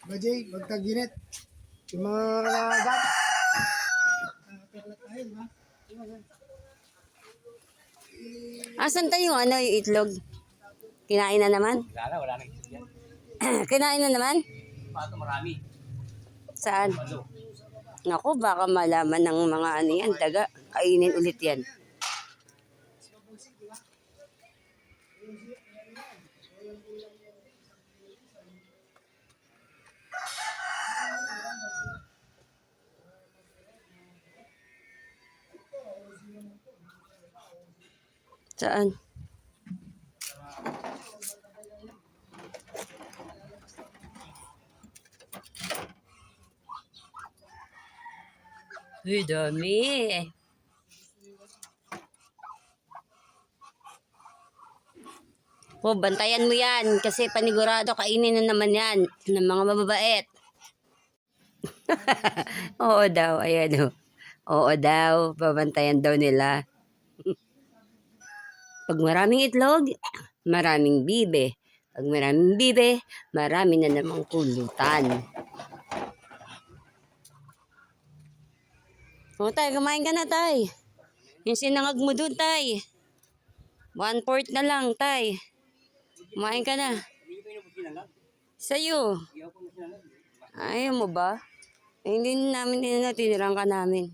Bajay, magkaginit. Yung mga gat. Asan tayo yung yung itlog? Kinain na naman? Wala nang itlog yan. Kinain na naman? Pato marami. Saan? Malo. Naku, baka malaman ng mga yan, daga. Kainin ulit yan. Saan? Uy, dami. Oh, bantayan mo yan kasi panigurado kainin na naman yan ng mga mababait. Oo daw, ayan o. Oo daw, babantayan daw nila. Pag maraming itlog, maraming bibe. Pag maraming bibe, marami na namang kulutan. O tay, kumain ka na tay. Yung sinangag mo dun tay. 1/4 na lang tay. Kumain ka na. Sa'yo. Ayaw mo ba? Eh, hindi namin tinirang ka namin.